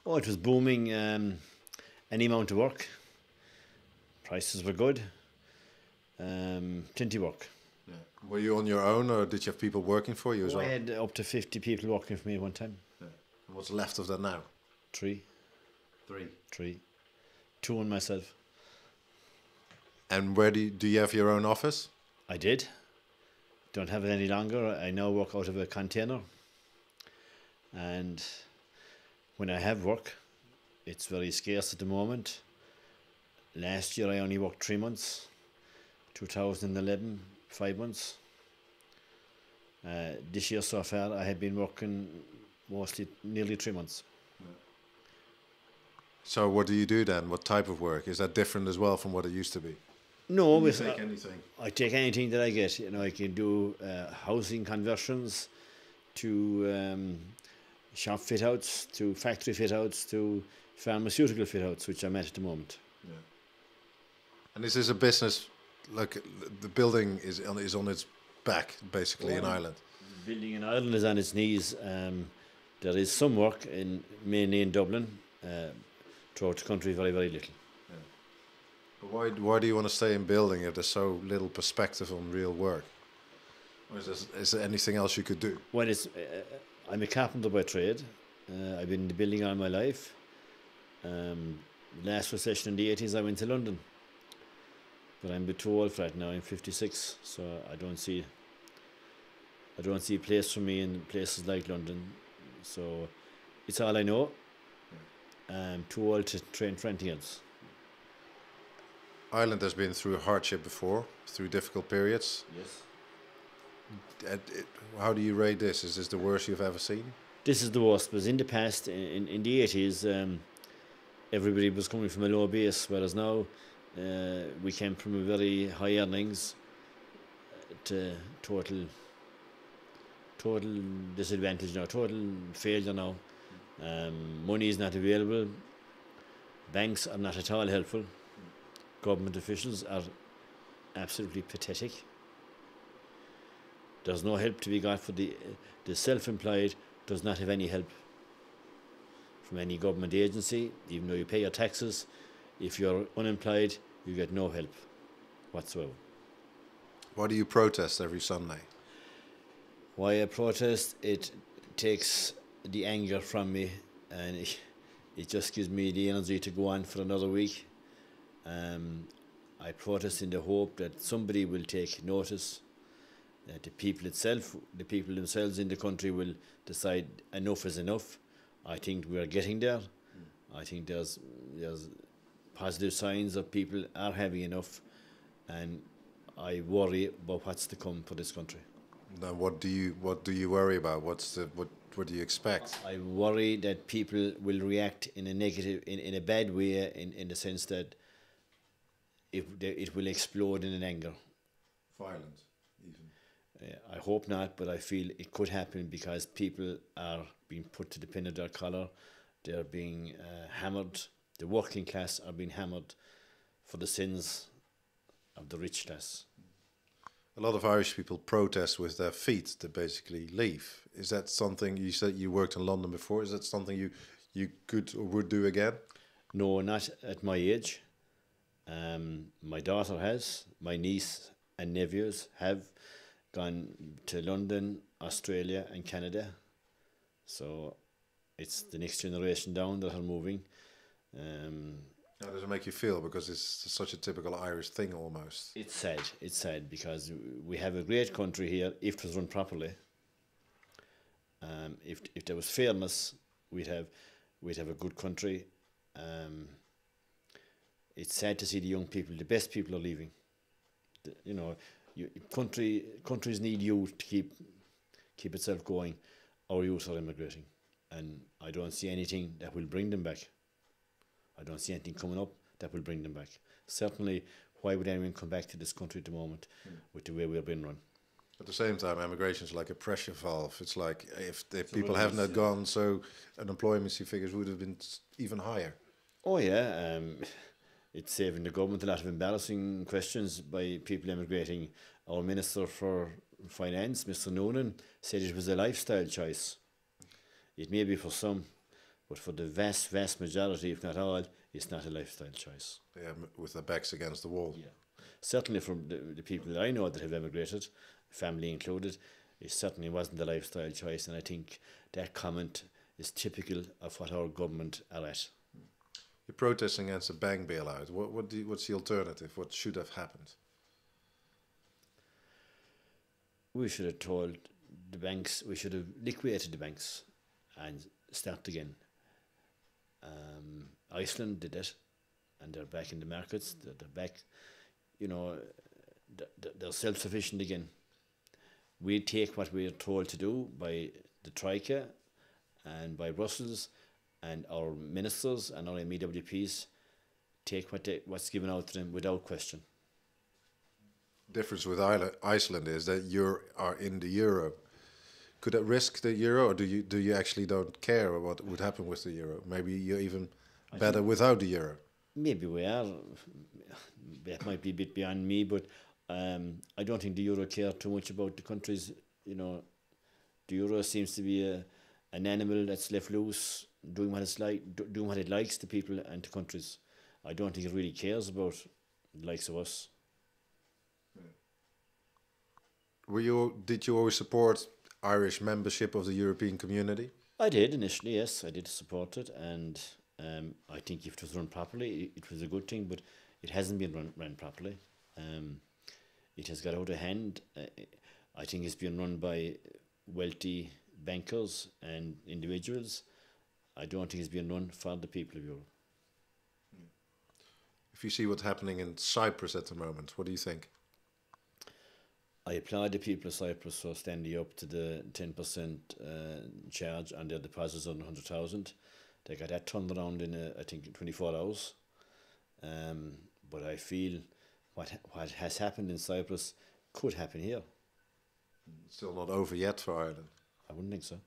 Oh, it was booming. Any amount of work. Prices were good. Plenty work. Yeah. Were you on your own, or did you have people working for you as Oh, I well? had up to 50 people working for me at one time. Yeah. And what's left of that now? Three. Three. Three. Two on myself. And where do you have your own office? I did. Don't have it any longer. I now work out of a container. And when I have work, it's very scarce at the moment. Last year I only worked 3 months. 2011, 5 months. This year so far I have been working mostly nearly 3 months. So what do you do then? What type of work? Is that different as well from what it used to be? No, You with, take anything? I take anything that I get. I can do housing conversions to shop fit outs, to factory fit outs, to pharmaceutical fit outs, which I'm at the moment. Yeah. And is this a business, like the building is on its back, basically, in Ireland? Building in Ireland is on its knees. There is some work mainly in Dublin. Throughout the country, very, very little. Yeah. But why do you want to stay in building if there's so little perspective on real work? Or is there anything else you could do? Well, I'm a carpenter by trade. I've been in the building all my life. Last recession in the 80s, I went to London. But I'm a bit too old for that now. I'm 56, so I don't see a place for me in places like London. So it's all I know. I'm too old to train for anything else. Ireland has been through hardship before, through difficult periods. Yes. How do you rate this? Is this the worst you've ever seen? This is the worst, because in the past, in the 80s, everybody was coming from a low base, whereas now we came from a very high earnings to total disadvantage now, total failure now. Money is not available. Banks are not at all helpful. Government officials are absolutely pathetic. There's no help to be got for the self-employed. Does not have any help from any government agency, even though you pay your taxes. If you're unemployed, you get no help whatsoever. Why do you protest every Sunday? Why I protest? It takes the anger from me, and it just gives me the energy to go on for another week. I protest in the hope that somebody will take notice, that the people themselves in the country will decide enough is enough. I think we are getting there. I think there's positive signs of people are having enough, and I worry about what's to come for this country. Now, what do you worry about? What do you expect? I worry that people will react in a negative, in a bad way, in the sense that it will explode in an anger. Violent, even. I hope not, but I feel it could happen because people are being put to the pin of their collar. They're being hammered. The working class are being hammered for the sins of the rich class. A lot of Irish people protest with their feet to basically leave. Is that something, you said you worked in London before, is that something you could or would do again? No, not at my age. My daughter has, my niece and nephews have gone to London, Australia and Canada. So it's the next generation down that are moving. How does it make you feel? Because it's such a typical Irish thing almost. It's sad because we have a great country here if it was run properly. If there was fairness, we'd have a good country. It's sad to see the young people, the best people are leaving. Countries need youth to keep itself going. Our youth are immigrating, and I don't see anything that will bring them back. I don't see anything coming up that will bring them back. Certainly, why would anyone come back to this country at the moment with the way we're being run? At the same time, immigration is like a pressure valve. It's like if people haven't had gone, so unemployment figures would have been even higher. Oh yeah, it's saving the government a lot of embarrassing questions by people emigrating. Our Minister for Finance, Mr. Noonan, said it was a lifestyle choice. It may be for some, But for the vast majority, if not all, it's not a lifestyle choice. Yeah, with their backs against the wall. Yeah. Certainly from the people that I know that have emigrated, family included, it certainly wasn't the lifestyle choice, and I think that comment is typical of what our government are at. You're protesting against a bank bailout. What's the alternative? What should have happened? We should have told the banks, we should have liquidated the banks and start again. Iceland did it, and they're back in the markets. They're back, you know, they're self-sufficient again. We take what we're told to do by the Troika and by Brussels and our ministers and our MEWPs, take what's given out to them without question. Difference with Iceland is that you are in the euro. Could that risk the euro, or do you actually don't care what would happen with the euro? Maybe you're even better without the euro. Maybe we are. That might be a bit beyond me, but I don't think the euro care too much about the countries. You know, the euro seems to be an animal that's left loose, doing what it's like, doing what it likes to people and to countries. I don't think it really cares about the likes of us. Did you always support Irish membership of the European Community? I did initially, yes, I did support it, and I think if it was run properly, it was a good thing, but it hasn't been run properly. It has got out of hand. I think it's been run by wealthy bankers and individuals. I don't think it's been run for the people of Europe. If you see what's happening in Cyprus at the moment, what do you think? I applaud the people of Cyprus for standing up to the 10% charge on their deposits under 100,000. They got that turned around in, I think, 24 hours. But I feel what has happened in Cyprus could happen here. Still not over yet for Ireland. I wouldn't think so.